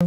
Hey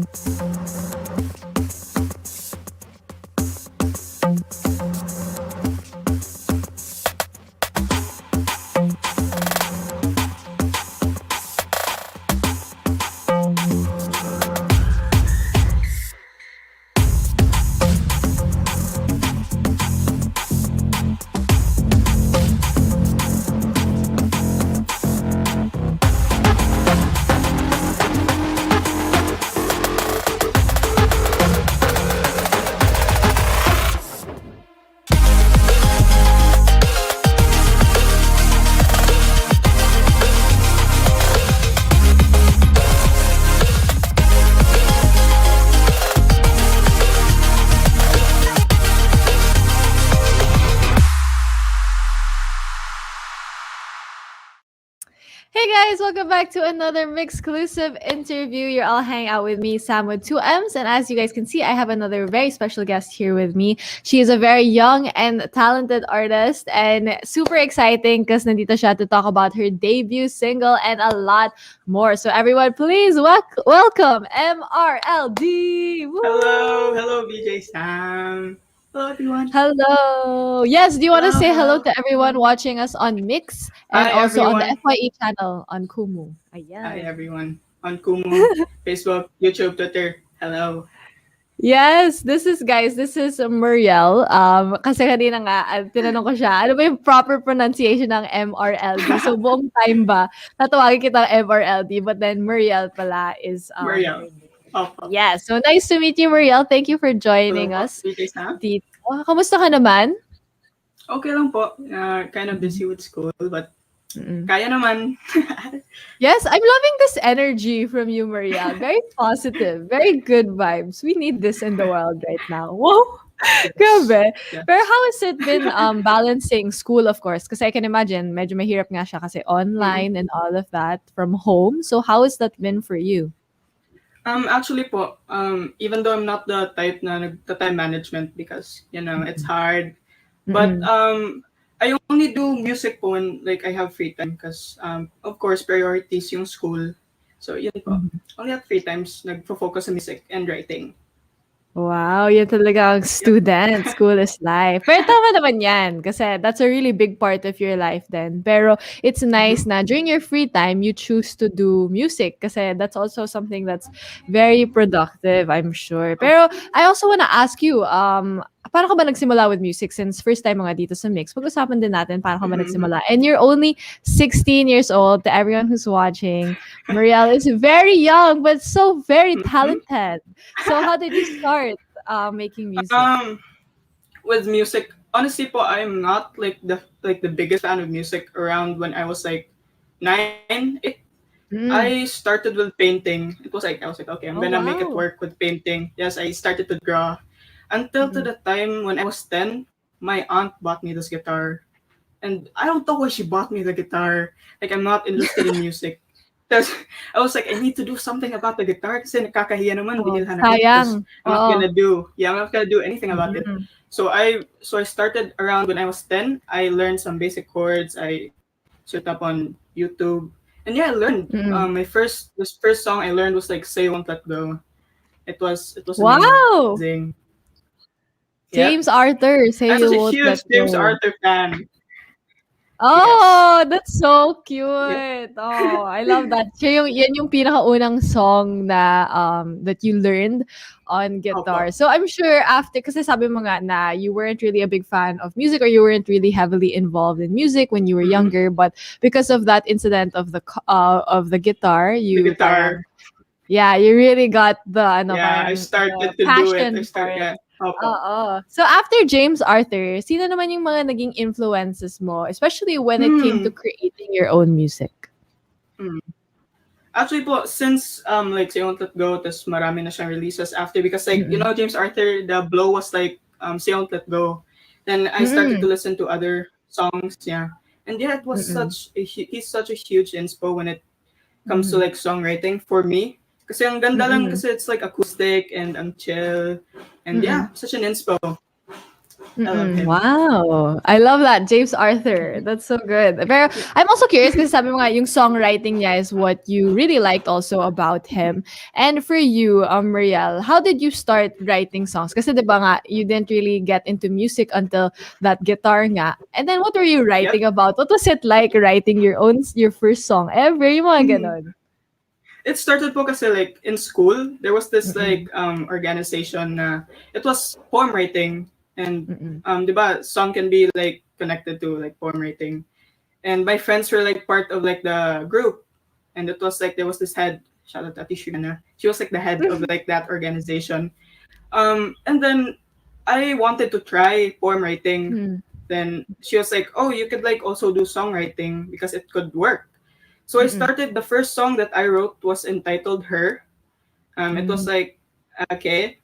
guys, welcome back to another MYXclusive interview. You're all hanging out with me, Sam with two M's. And as you guys can see, I have another very special guest here with me. She is a very young and talented artist and super exciting because nandito siya to talk about her debut single and a lot more. So everyone, please welcome MRLD. Woo! Hello, BJ Sam. Hello, everyone. Hello. Yes, do you want to say hello to everyone watching us on Mix and Hi, also on the everyone. FYE channel on Kumu? Hi, Ayan. everyone. On Kumu, Facebook, YouTube, Twitter. Hello. Yes, this is Muriel. Kasi kanina nga, tinanong ko siya, ano ba yung proper pronunciation ng MRLD? So, buong time ba, tatawagin kitang MRLD, but then Muriel pala is Maria. her name. Opo. Yeah, so nice to meet you, Muriel. Thank you for Hello joining po, us BJ Sam. dito. Kamusta ka naman? Okay lang po. Kind of busy with school, but kaya naman. Yes, I'm loving this energy from you, Maria. Very positive, very good vibes. We need this in the world right now. Whoa! Grabe. Yeah. Pero how has it been balancing school, of course? Because I can imagine, medyo mahirap nga siya kasi online and all of that from home. So how has that been for you? Actually po, even though I'm not the type na nagta-time management because, it's hard. But I only do music po when like I have free time because of course priorities yung school. So yun po. Only at free times nagfo-focus sa music and writing. Wow, yun talaga ang student. School is life. Pero tama naman yan kasi that's a really big part of your life then. Pero it's nice na during your free time, you choose to do music kasi that's also something that's very productive, I'm sure. Pero I also wanna ask you, paano ka ba nagsimula with music since first time mo nga dito sa Mix? Pag-usapan din natin paano ka ba nagsimula. And you're only 16 years old. To everyone who's watching, Marielle is very young but so very talented. So how did you start making music? With music, honestly po, I'm not like the biggest fan of music around when I was like 9, 8. I started with painting. It was like I was like, okay, I'm gonna make it Wow. work with painting. Yes, I started to draw. Until to the time when I was 10, my aunt bought me this guitar. And I don't know why she bought me the guitar. Like I'm not interested in music. Because I was like, I need to do something about the guitar kasi nakakahiya naman Oh, binilhan ako because sayang. Oo. I'm not gonna do anything about it. So I started around when I was 10. I learned some basic chords. I searched up on YouTube. And yeah, I learned. My first song I learned was like "Say Won't Let Go." It was Wow. amazing. Yep, James Arthur, Say I'm You such a Won't Let huge James Go. Arthur fan. Yes. Oh, that's so Yep. cute. Oh, I love that. Siya yan yung pinakaunang song na that you learned on guitar. Opo. So I'm sure after, kasi sabi mo nga na you weren't really a big fan of music or you weren't really heavily involved in music when you were younger, but because of that incident of the guitar, The you parang guitar. yeah, you really got the ano Yeah, I parang the started to do it. passion for it. Yeah. Opo. Oo. So after James Arthur, sino naman yung mga naging influences mo, especially when it came to Hmm. creating your own music? Hmm. Actually po, since like Say Won't Let Go, tas marami na siyang releases after because like, James Arthur, the blow was like Say Won't Let Go. Then I started to Mm. listen to other songs, yeah. And yeah, it was Mm. he's such a huge inspo when it comes to Mhm. like songwriting for me. Kasi ang ganda lang Mm. kasi it's like acoustic and ang chill. And Mm. yeah, such an inspo. I love Mm, him. wow. I love that, James Arthur. That's so good. Pero I'm also curious kasi sabi mo nga yung songwriting niya is what you really liked also about him. And for you, Marielle, how did you start writing songs? Kasi 'di ba nga you didn't really get into music until that guitar nga. And then what were you Yep. writing about? What was it like writing your first song ever? Yung mga Mhm. ganon. It started po kasi like in school, there was this like Mm-mm. organization na it was poem writing, and Mm-mm. 'di ba song can be like connected to like poem writing. And my friends were like part of like the group, and it was like there was this head, shout out to Ati Shugana. She was like the head of like that organization. And then I wanted to try poem writing. Mm. Then she was like, "Oh, you could like also do songwriting because it could work." So I Mm-mm. started. The first song that I wrote was entitled "Her." It was Mm. like okay,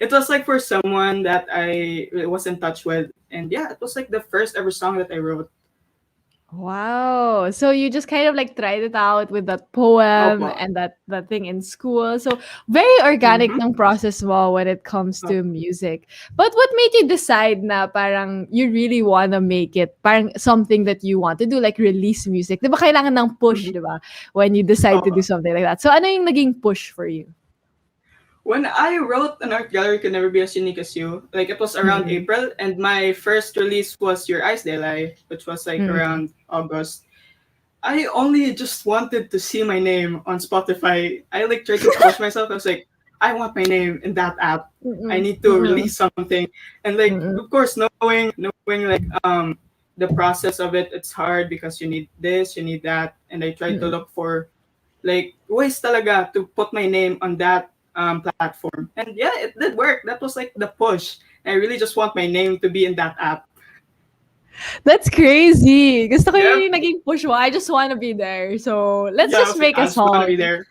it was like for someone that I was in touch with, and yeah, it was like the first ever song that I wrote. Wow. So you just kind of like tried it out with that poem Opo. and that thing in school. So very organic Mm-hmm. ng process mo when it comes to music. But what made you decide na parang you really wanna make it parang something that you want to do like release music? 'Di ba kailangan ng push, Mm-hmm. 'di ba? When you decide to do Opo. something like that. So ano yung naging push for you? When I wrote An Art Gallery Could Never Be as Unique as You, like it was around Mm. April, and my first release was Your Eyes They Lie, which was like Mm. around August. I only just wanted to see my name on Spotify. I like tried to push myself. I was like, I want my name in that app. I Mm. need to Mm. release something. And like, Mm. of course, knowing like the process of it, it's hard because you need this, you need that. And I tried to Mm. look for like ways talaga to put my name on that platform. And yeah, it did work. That was like the push. I really just want my name to be in that app. That's crazy. Gusto ko Yep. yun yung naging push mo. I just wanna be there. So, let's Yeah, I just was like, make I a just want to be song. there.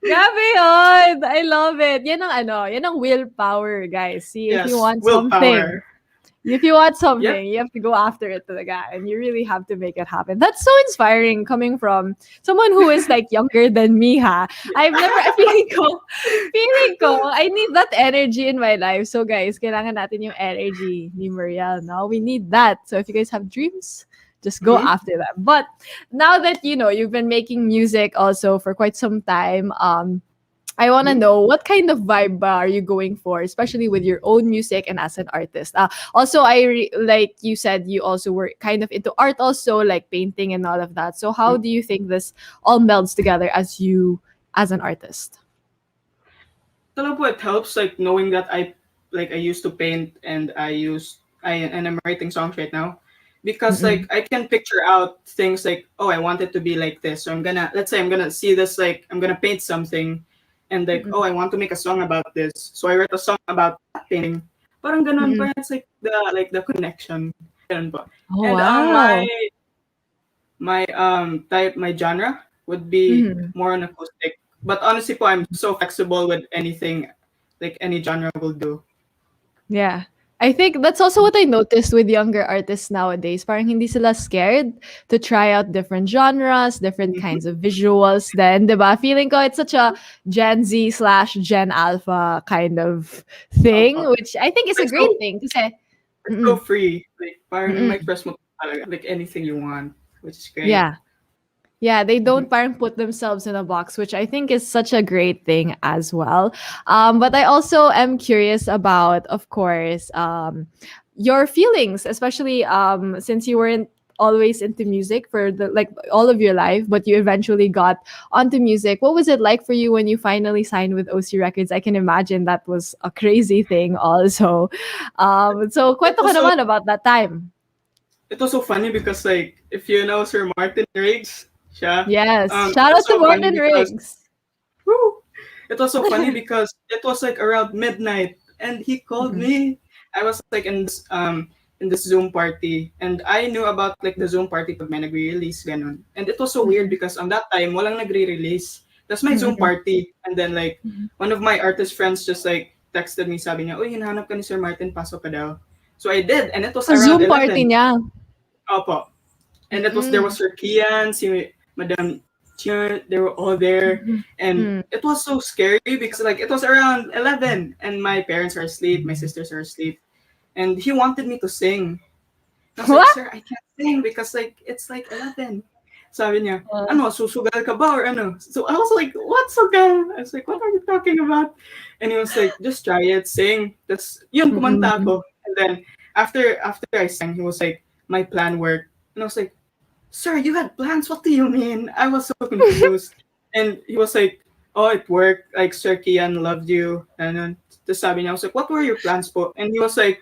Grabe yun. I love it. Yan ang ano, yan ang willpower, guys. See, if you Yes, want something, willpower. if you want Yep. something, you have to go after it talaga. And you really have to make it happen. That's so inspiring coming from someone who is like younger than me, ha. I've never, feeling ko, I need that energy in my life. So guys, kailangan natin yung energy ni Marielle. No, we need that. So if you guys have dreams, just go Mm-hmm. after them. But now that you know you've been making music also for quite some time, I want to Mm-hmm. know what kind of vibe are you going for, especially with your own music and as an artist. Also, like you said, you also were kind of into art, also like painting and all of that. So, how do you think this all melds together as you as an artist? Alam po, it helps like knowing that I used to paint, and I'm writing songs right now because like Mm-mm. I can picture out things like, oh, I want it to be like this. So let's say I'm gonna see this, like I'm gonna paint something, and like, oh, Mm-mm. I want to make a song about this. So I write a song about that painting. Parang ganun, Mm-mm. parang it's like the connection. Ganun po. Oh And wow. my genre would be Mm-hmm. more on acoustic. But honestly po, I'm so flexible with anything, like any genre will do. Yeah. I think that's also what I noticed with younger artists nowadays. Parang hindi sila scared to try out different genres, different Mm-hmm. kinds of visuals. Then, di ba? Feeling ko it's such a Gen Z slash Gen Alpha kind of thing, which I think is a It's great so thing. Kasi, it's so mm-mm, free. Like parang mm-mm, ma-express mo talaga, like anything you want, which is great. yeah. Yeah, they Mm-hmm. don't parang put themselves in a box, which I think is such a great thing as well. But I also am curious about, of course, your feelings, especially since you weren't always into music for the like all of your life, but you eventually got onto music. What was it like for you when you finally signed with OC Records? I can imagine that was a crazy thing also. So It kwento ka was so naman about that time. it was so funny because like if you know Sir Martin Riggs, siya, Yes. it Shout was out to so funny Morgan because Riggs. woo, it was so funny because it was like around midnight, and he called Mm-mm, me. I was like in this Zoom party, and I knew about like the Zoom party pag may nagre-release ganun. And it was so weird mm-mm, because on that time walang nagre-release. That's my Zoom mm-mm, party, and then like mm-mm. one of my artist friends just like texted me, sabi niya, "Uy, hinahanap ka ni Sir Martin, pasok ka daw." So I did, and it was Sa around Zoom party 11. niya. Opo. And there was Mm, Sir Kian, si Madam Chia, they were all there. mm, And hmm. it was so scary because like it was around 11 and my parents are asleep, my sisters are asleep. and he wanted me to sing. I was like, What? sir, I can't sing because like it's like 11. Sabi niya, Uh, ano, susugal ka ba or ano? So I was like, what sugal? I was like, what are you talking about? And he was like, just try it, sing. That's yun, kumanta mm-mm. ako. And then after I sang, he was like, my plan worked. And I was like, sir, you had plans? What do you mean? I was so confused. And he was like, oh, it worked. Like, Sir Kian loved you. And then, the sabi niya, I was like, what were your plans po? And he was like,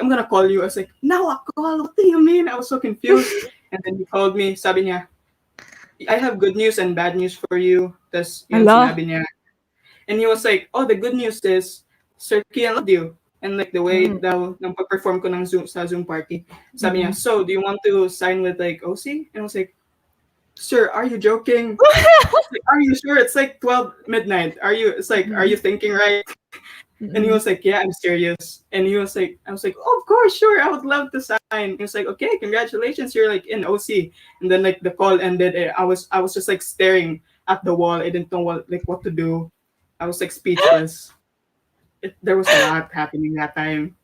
I'm gonna call you. I was like, now a call? What do you mean? I was so confused. And then he called me. Sabi niya, I have good news and bad news for you. Tas, yun, Hala. sinabi niya. And he was like, oh, the good news is, Sir Kian loved you. And like the way Mm, daw nang perform ko ng Zoom sa Zoom party. Sabi niya, mm. so do you want to sign with like OC? And I was like, sir, are you joking? Like, are you sure? It's like 12 midnight. Are you Mm, thinking right? And he was mm. like, yeah, I'm serious. And he was like, I was like, oh, of course, sure. I would love to sign. He was like, okay, congratulations. You're like in OC. And then like the call ended. And I was just like staring at the wall. I didn't know what to do. I was like speechless. There was a lot happening that time.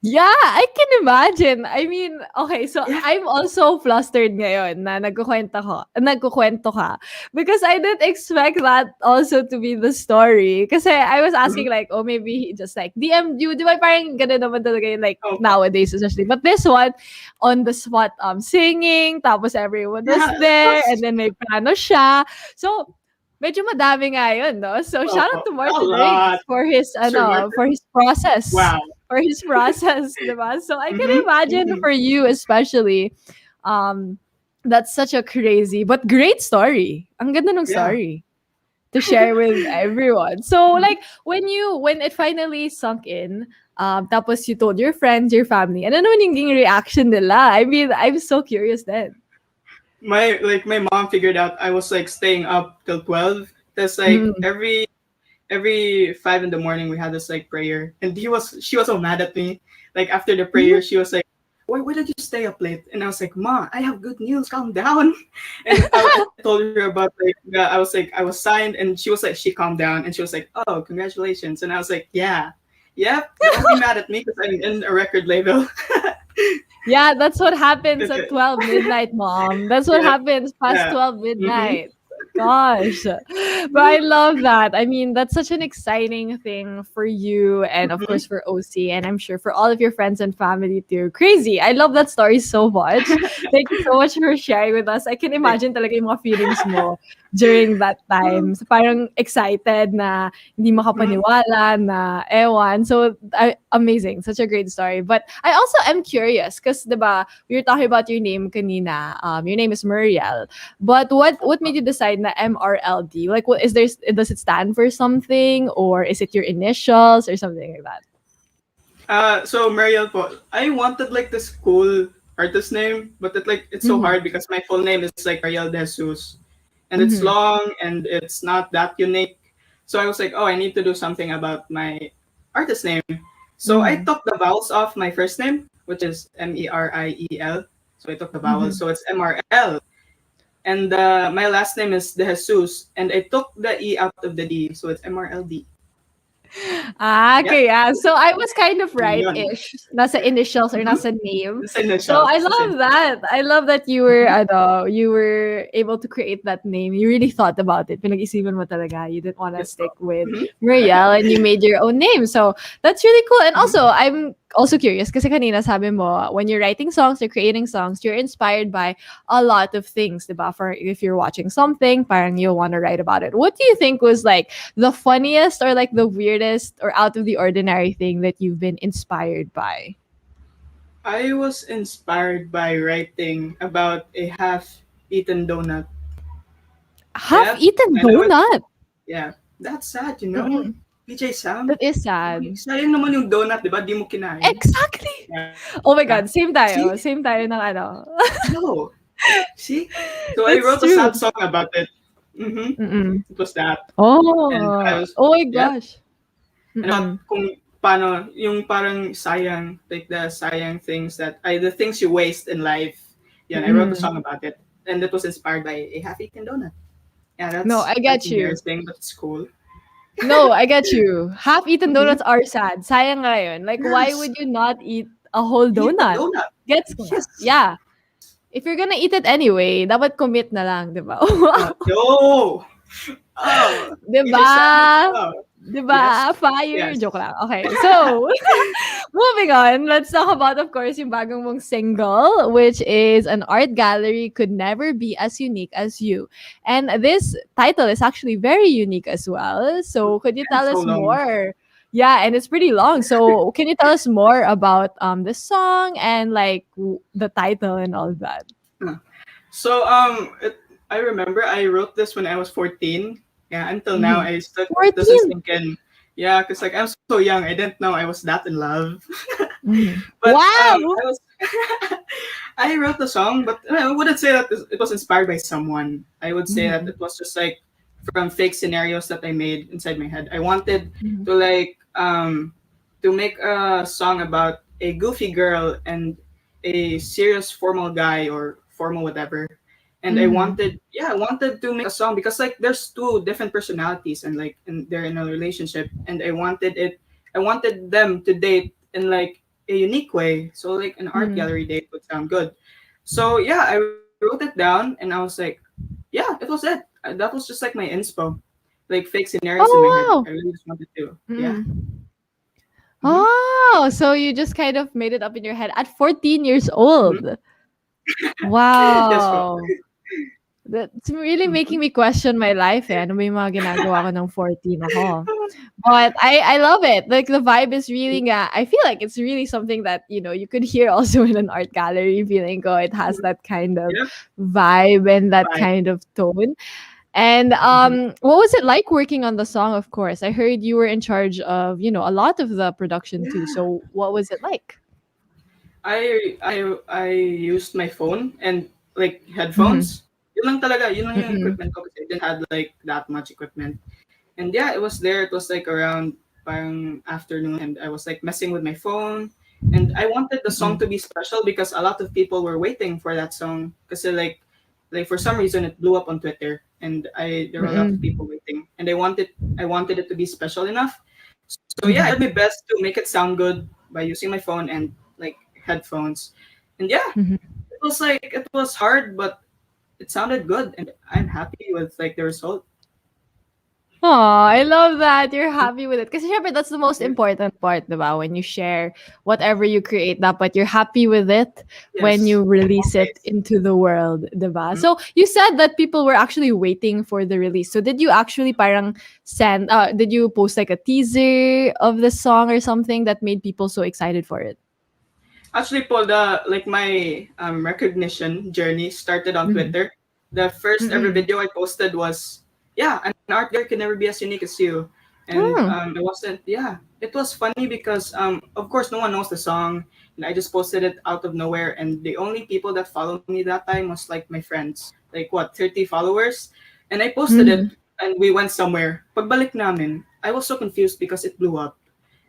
Yeah, I can imagine. I mean, okay, so Yeah. I'm also flustered ngayon na nagkukwento ka. Because I didn't expect that also to be the story. Kasi I was Mhm. asking like, oh, maybe he just like DM'd you. Di ba parang ganun naman talaga yun, like Oh, nowadays especially. But this one, on the spot singing, tapos everyone was yeah. It there, and was then may plano siya. So, medyo madami nga yun, no? So, shout out to a Martin lot. Riggs for his, Sir Martin. for his process, Wow. for his process, diba? So I can Mm-hmm. imagine Mm-hmm. for you especially, um, that's such a crazy but great story. Ang ganda ng Yeah. story to share with everyone. So like when it finally sunk in, tapos you told your friends, your family, ano naman yung naging reaction nila? I mean, I'm so curious then. My mom figured out I was like staying up till 12. That's like Mm. every 5 in the morning we had this like prayer, and she was so mad at me. Like after the prayer, she was like, why did you stay up late? And I was like, Ma, I have good news, calm down. And I told her about like I was signed, and she calmed down, and she was like, oh, congratulations. And I was like, yeah, yep, don't be mad at me because I'm in a record label. Yeah, that's what happens at 12 midnight, mom. That's what Yeah, happens past yeah. 12 Mm-hmm. midnight. Gosh. But I love that. I mean, that's such an exciting thing for you and of Mm-hmm. course for OC and I'm sure for all of your friends and family too. Crazy. I love that story so much. Thank you so much for sharing with us. I can imagine talaga yung mga feelings mo during that time. So parang excited na hindi Mhm. makapaniwala na ewan. So amazing. Such a great story. But I also am curious because diba, we were talking about your name kanina. Your name is Muriel. But what made you decide na MRLD? Like what is there does it stand for something or is it your initials or something like that? So Mariel po, I wanted like this cool artist name, but it's so Mhm. hard because my full name is like Mariel De Jesus, and it's Mhm. long and it's not that unique. So I was like, oh, I need to do something about my artist name. So I Mhm. took the vowels off my first name, which is Meriel. So I took the vowels, Mhm. so it's MRL. And my last name is De Jesus, and I took the E out of the D, so it's MRLD. Ah, Yep, okay, yeah. So I was kind of yun. right-ish. Nasa initials or Mm-hmm. nasa name. The So initials, I the same. love that. I love that you were able to create that name. You really thought about it. Pinag-isipan mo talaga. You didn't want to Yes po. stick with Mhm. Muriel and you made your own name. So that's really cool. And Mhm. also, I'm also curious kasi kanina sabi mo, when you're writing songs or creating songs, you're inspired by a lot of things, diba? For if you're watching something, parang you'll want to write about it. What do you think was like the funniest or like the weirdest or out of the ordinary thing that you've been inspired by? I was inspired by writing about a half-eaten donut. Yep, Half-eaten I know it. donut. Yeah, that's sad, you know. Mm-mm. PJ Sam, That is sad. sayang naman yung donut, di ba? Di mo kinain. Exactly. Yeah. Oh my God, See? same tayo. Same tayo ng ano. No. See? So I That's wrote a true. sad song about it. Mm-hmm. Mm-mm. It was that. And I Oh. was, Oh my yeah. gosh. And about Mm-mm. kung paano, yung parang sayang, like the sayang things the things you waste in life. Yeah, and I wrote a Mm-mm. song about it. And it was inspired by a half-eaten donut. Yeah, No, I that's get you. embarrassing, but it's cool. No, I get you. Half-eaten Mhm. donuts are sad. Sayang nga yun. Like, why Yes. would you not eat a whole Eat the donut? donut. Gets ko nga. Yes. Yeah. If you're gonna eat it anyway, dapat commit na lang, di ba? Yo. Oh, 'Di you just said it. ba? Oh, 'Di yes. ba? Fire. Yes. Joke lang. Okay. So, moving on, let's talk about, of course, yung bagong mong single, which is An Art Gallery Could Never Be As Unique as You. And this title is actually very unique as well. So, could you And tell so us long. more? Yeah, and it's pretty long. So, can you tell us more about this song and like the title and all that? Huh. So I remember I wrote this when I was 14. Yeah, until now Mhm. I still doesn't 14. sink in. Yeah, cause like I'm so young, I didn't know I was that in love. Mhm. But Wow. I was I wrote the song, but I wouldn't say that it was inspired by someone. I would say that Mhm. it was just like from fake scenarios that I made inside my head. I wanted Mhm. to to make a song about a goofy girl and a serious formal guy or formal whatever. And Mhm. I wanted to make a song because like there's two different personalities and they're in a relationship, and I wanted them to date in like a unique way. So like an art Mhm. gallery date would sound good. So yeah, I wrote it down and I was like, yeah, it was it. That was just like my inspo, like fake scenarios in my head. Oh, I really just wanted to, wow. yeah. Mm. Mm-hmm. Oh, so you just kind of made it up in your head at 14 years Mm-hmm. old. Yes, bro. Wow. That's really Mm-hmm. making me question my life, eh. Ano ba yung mga ginagawa ko ng 14 ako? But I love it. Like the vibe is really nga, I feel like it's really something that, you could hear also in an art gallery feeling ko. It has that kind of Yep. vibe and that Bye. kind of tone. And Mm-hmm. what was it like working on the song? Of course, I heard you were in charge of a lot of the production too. Yeah. So what was it like? I used my phone and like Mm-hmm. headphones. Yun lang yung Mm-mm. equipment ko kasi I didn't have like that much equipment. And yeah, it was there. It was like around parang afternoon, and I was like messing with my phone. And I wanted the song to Mm-mm. be special because a lot of people were waiting for that song. Because like for some reason it blew up on Twitter, and I there were a lot of Mm-mm. people waiting, and I wanted it to be special enough. So yeah, I Mm-hmm. did my best to make it sound good by using my phone and like headphones. And yeah, Mm-hmm. it was hard, but it sounded good, and I'm happy with like the result. Aw, I love that you're happy with it. Kasi syempre that's the most Yeah. important part, 'di ba? When you share whatever you create, dapat you're happy with it when Yes, you release it always. into the world, 'di ba? Mhm. So, you said that people were actually waiting for the release. So, did you actually parang did you post like a teaser of the song or something that made people so excited for it? Actually, po, my recognition journey started on Mhm. Twitter. The first ever Mm. video I posted was, yeah, an art gallery can never be as unique as you. And Hmm. it was funny because of course no one knows the song, and I just posted it out of nowhere. And the only people that followed me that time was like my friends, like what 30 followers, and I posted it, Mhm. and we went somewhere. Pagbalik namin, I was so confused because it blew up.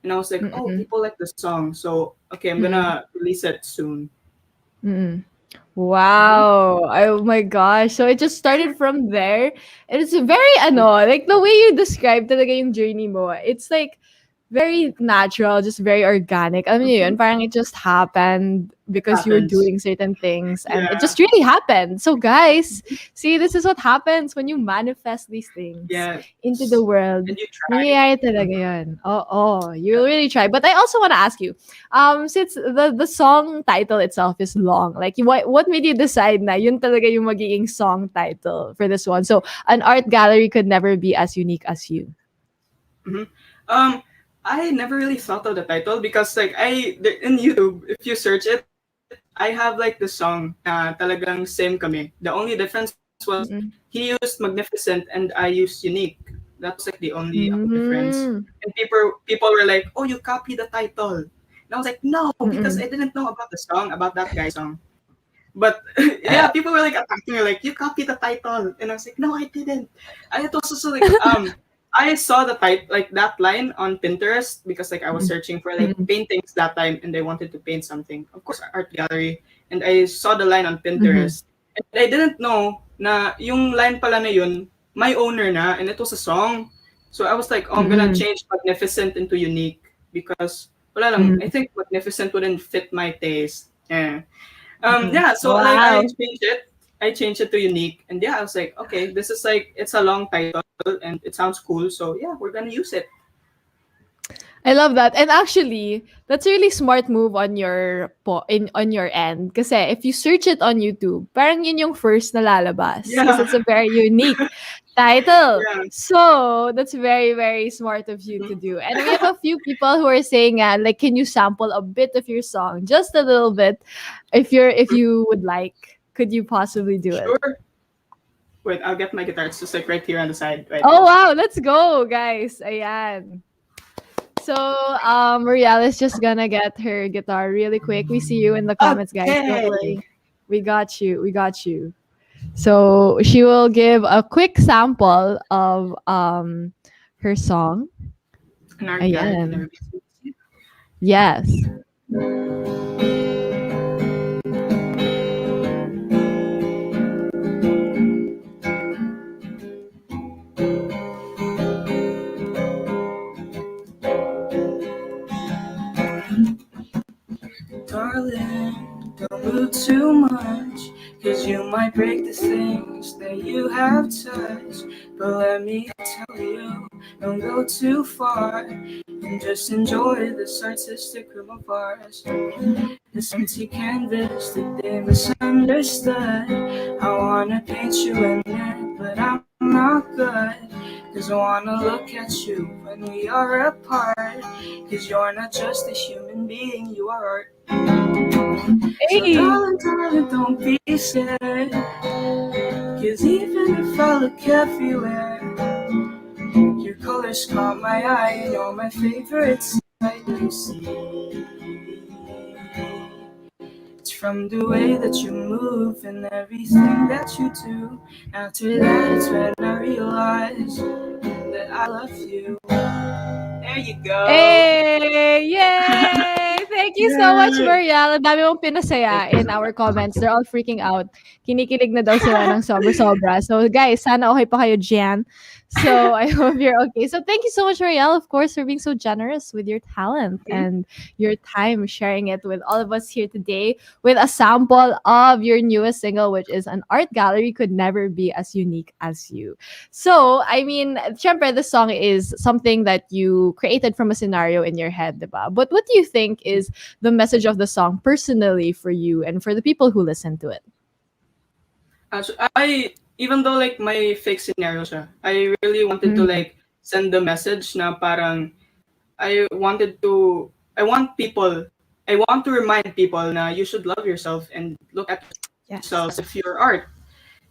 And I was like, oh, Mm. people like the song, so okay, I'm Mm. gonna release it soon. Mm. Hmm. Wow. Oh my gosh. So it just started from there. And it's very like the way you described talaga yung journey mo. It's like very natural, just very organic. I mean, yun, Hmm. parang it just happened It because you were happens. doing certain things and it Yeah. just really happened. So guys, see, this is what happens when you manifest these things Yes. into the world. And you try. Nangyayari talaga Mhm. yun. Oh, you really try. But I also want to ask you, since the song title itself is long, like what made you decide na yun talaga yung magiging song title for this one? So an art gallery could never be as unique as you. Mhm. Um, I never really thought of the title because in YouTube, if you search it, I have like the song talagang same kami. The only difference was he Mm-mm. used magnificent and I used unique. That was like the only difference. Mm. And people were like, "Oh, you copied the title." And I was like, "No, because I Mm. didn't know about the song, about that guy's song." But yeah, Ah, people were like attacking me, like, "You copied the title," and I was like, "No, I didn't." And it was also like I saw the type like that line on Pinterest because like I was mm, searching for like mm, paintings that time and I wanted to paint something. Of course, art gallery, and I saw the line on mhm. Pinterest, and I didn't know na yung line pala na yun, my owner na, and it was a song. So I was like, oh, I'm gonna Mm-mm. change magnificent into unique because wala lang, Mm-mm. I think magnificent wouldn't fit my taste. Yeah. Mm-mm. Yeah, so like Wow. I changed it to unique, and yeah, I was like, okay, this is like it's a long title and it sounds cool, so yeah, we're gonna use it. I love that. And actually, that's a really smart move on on your end. Kasi if you search it on YouTube, parang yun yung first na lalabas. Because Yeah, it's a very unique title. yeah. So that's very, very smart of you to Mhm. do. And we have a few people who are saying, like, can you sample a bit of your song? Just a little bit. If you would like, could you possibly do it? Sure. Wait, I'll get my guitar. It's just like right here on the side. Right. Oh wow, let's go, guys. Ayan. So, Marielle is just gonna get her guitar really quick. We see you in the comments, guys. Don't Okay. worry. We got you. We got you. So she will give a quick sample of her song. An art gallery could Ayan. never be seen. Yes. Darling, don't move too much, cause you might break the things that you have touched. But let me tell you, don't go too far, and just enjoy this artistic room of ours. This empty canvas that they misunderstood. I wanna paint you in it, but I'm not good. Cause I wanna look at you when we are apart. Cause you're not just a human being, you are art. So Hey. darling, darling, don't be scared. Cause even if I look everywhere, your colors caught my eye and you're my favorite sight to see. It's from the way that you move and everything that you do. After that, it's when I realize that I love you. There you go. Hey! Yay! Thank you so much, Yay! Marielle. Ang dami mong Thank pinasaya you in so our much. comments. They're all freaking out. Kinikilig na daw sila ng sobra-sobra. So, guys, sana okay pa kayo dyan. So, I hope you're okay. So, thank you so much, Marielle, of course, for being so generous with your talent Mhm. and your time sharing it with all of us here today with a sample of your newest single, which is An Art Gallery Could Never Be As Unique As You. So, I mean, syempre, the song is something that you created from a scenario in your head, diba? But what do you think is the message of the song personally for you and for the people who listen to it? I even though like my fake scenario siya, I really wanted to Mm-hmm. like send the message na parang I want people I want to remind people na you should love yourself and look at yourselves Yes. if you're art.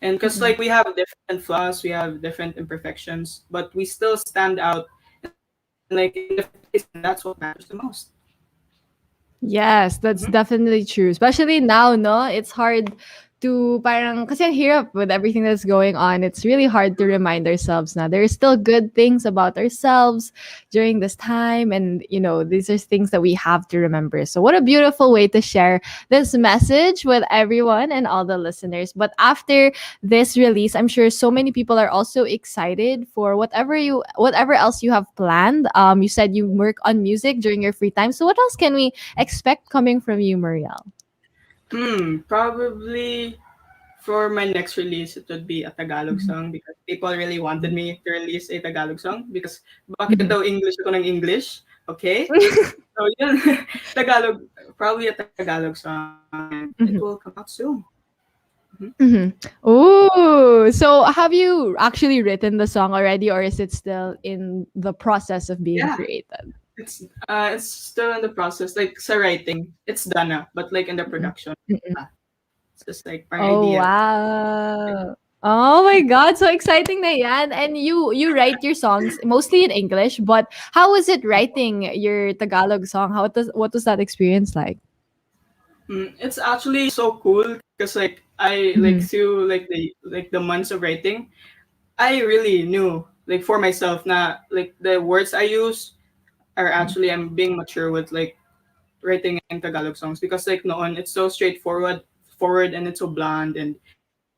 And because like Mm-mm. we have different flaws, we have different imperfections, but we still stand out and like in different ways, and that's what matters the most. Yes, that's definitely true. Especially now, no? It's hard to parang kasi ang hirap with everything that's going on. It's really hard to remind ourselves na there are still good things about ourselves during this time, and these are things that we have to remember. So what a beautiful way to share this message with everyone and all the listeners. But after this release, I'm sure so many people are also excited for whatever else you have planned. You said you work on music during your free time. So what else can we expect coming from you, Marielle? Probably for my next release, it would be a Tagalog Mhm. song because people really wanted me to release a Tagalog song because bakit Mhm. daw English ako ng English? Okay? So yun, Tagalog, probably a Tagalog song and it will Mhm. come out soon. Mhm. Mhm. Ooh, so have you actually written the song already, or is it still in the process of being Yeah, created? it's still in the process. Like sa writing, it's done na, but like in the Mm-mm. production, Mm-mm. it's just like parang Oh, idea. wow. Oh my God, so exciting na yan. And you write your songs mostly in English, but how was it writing your Tagalog song? What was that experience like? It's actually so cool because like I like Mhm. through like the months of writing, I really knew like for myself na like the words I use are actually I'm being mature with like writing in Tagalog songs because like noon it's so straightforward forward and it's so bland and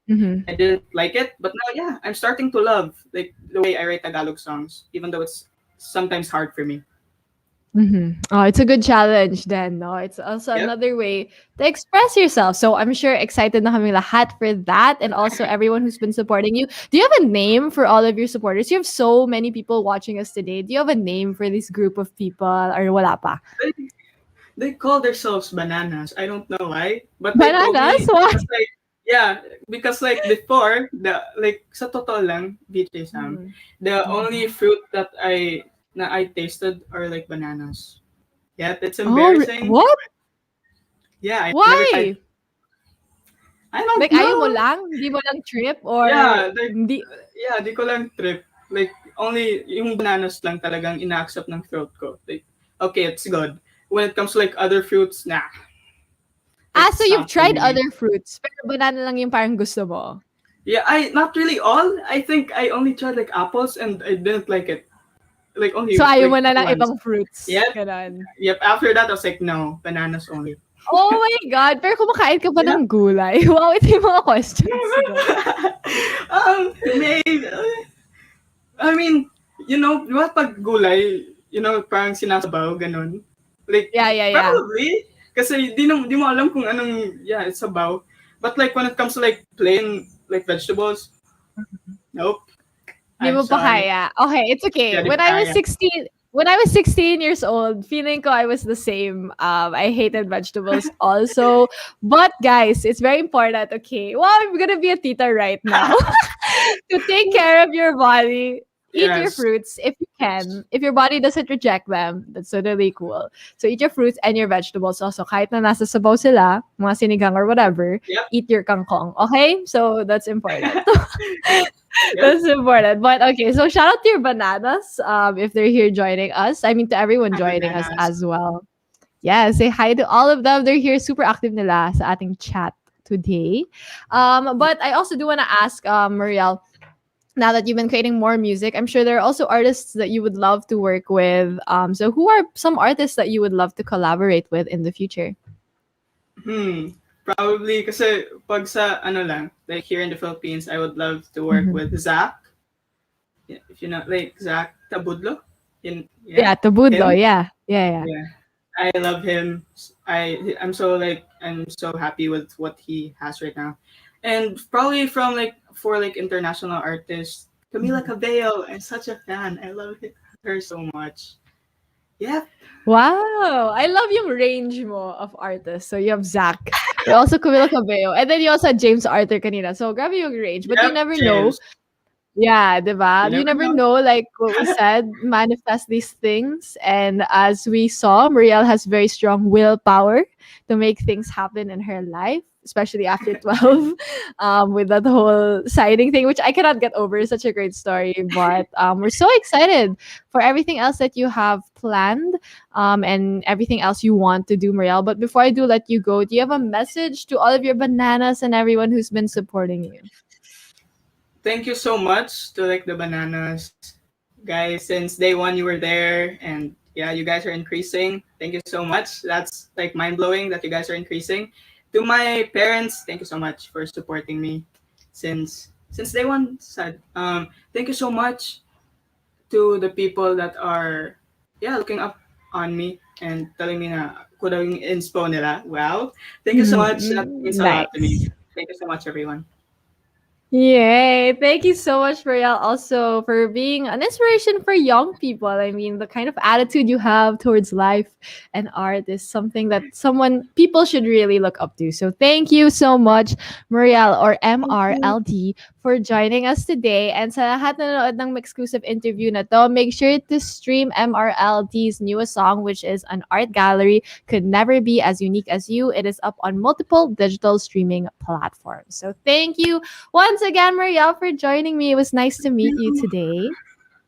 Mhm. I didn't like it, but now yeah, I'm starting to love like the way I write Tagalog songs, even though it's sometimes hard for me. Mhm. Oh, it's a good challenge then, no? It's also Yep. another way to express yourself. So I'm sure excited na kami lahat for that and also everyone who's been supporting you. Do you have a name for all of your supporters? You have so many people watching us today. Do you have a name for this group of people or wala pa? They, they call themselves bananas. I don't know why, but they told Bananas? me What? because like yeah, because like before the like sa totoo lang, BJ Sam, Mhm. the Mhm. only fruit that I tasted are like bananas. Yeah, it's Oh, embarrassing. what? Yeah, I never tried. Why? I don't Like ayaw mo know. lang? Hindi mo lang trip or Yeah, like hindi? yeah, di ko lang trip. Like only yung bananas lang talagang ina-accept ng throat ko. Like okay, it's good. When it comes to like other fruits, nah, Ah, so it's you've not for tried me. other fruits, pero banana lang yung parang gusto mo? Yeah, I not really all. I think I only tried like apples and I didn't like it. Like So only ayaw mo like na ng once. ibang fruits, Yep. gano'n? Yep. After that, I was like, no, bananas only. Oh my God! Pero kumakain ka pa Yeah. ng gulay. Wow, ito yung mga questions ko. Maybe. I mean, di ba pag gulay, parang sinasabaw, ganun. Like, Yeah, yeah, yeah. probably. Kasi di mo alam kung anong, yeah, it's sabaw. But like, when it comes to like plain, like vegetables, nope. Di I'm mo pa sorry. kaya. Okay, it's okay. Yeah, di ko kaya. When I was 16 years old, feeling ko I was the same. I hated vegetables also. But guys, it's very important, okay? Well, I'm gonna be a tita right now. To take care of your body, eat your Yes. fruits if you can. If your body doesn't reject them, that's totally cool. So eat your fruits and your vegetables also. Kahit na nasa sabaw sila, mga sinigang or whatever, Yep. eat your kangkong. Okay? So that's important. Yep. That's important. But okay, so shout out to your bananas if they're here joining us. I mean, to everyone Hi, joining us bananas. as well. Yeah, say hi to all of them. They're here super active nila sa ating chat today. But I also do want to ask, Marielle, now that you've been creating more music, I'm sure there are also artists that you would love to work with. So who are some artists that you would love to collaborate with in the future? Probably kasi pag sa ano lang, like here in the Philippines, I would love to work Mhm. with Zach. Yeah, if you know, like Zach Tabudlo. Yeah, Yeah, Tabudlo. him. Yeah, yeah, yeah. Yeah, I love him. I'm so happy with what he has right now, and probably from like for like international artists, Camila Mhm. Cabello. I'm such a fan. I love her so much. Yeah, Wow! I love yung range mo of artists. So you have Zach, you also Camila Cabello, and then you also had James Arthur kanina. So grabe yung range. But you yep, never know. James. Yeah, 'di ba? You You never never know. know, like what we said, manifest these things. And as we saw, Marielle has very strong willpower to make things happen in her life, especially after 12, with that whole sighting thing, which I cannot get over. It's such a great story. But we're so excited for everything else that you have planned and everything else you want to do, Marielle. But before I do let you go, do you have a message to all of your bananas and everyone who's been supporting you? Thank you so much to like the bananas guys. Since day one, you were there, and yeah, you guys are increasing. Thank you so much. That's like mind blowing that you guys are increasing. To my parents, thank you so much for supporting me since day one. Sad. Thank you so much to the people that are looking up on me and telling me na ko daw yung inspo nila. Wow. Thank you so much. That means a lot to me. Nice. Thank you so much, everyone. Yay. Thank you so much, Marielle, also for being an inspiration for young people. I mean, the kind of attitude you have towards life and art is something that people should really look up to. So thank you so much, Marielle or Thank you. MRLD, for joining us today. And sa lahat na nanood ng exclusive interview na to, make sure to stream MRLD's newest song, which is an art gallery, Could Never Be As Unique As You. It is up on multiple digital streaming platforms. So thank you once again, Marielle, for joining me. It was nice to meet you today.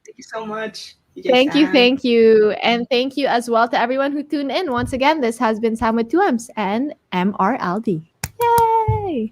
Thank you so much, DJ Sam. Thank you. And thank you as well to everyone who tuned in. Once again, this has been Sam with 2Ms and MRLD. Yay!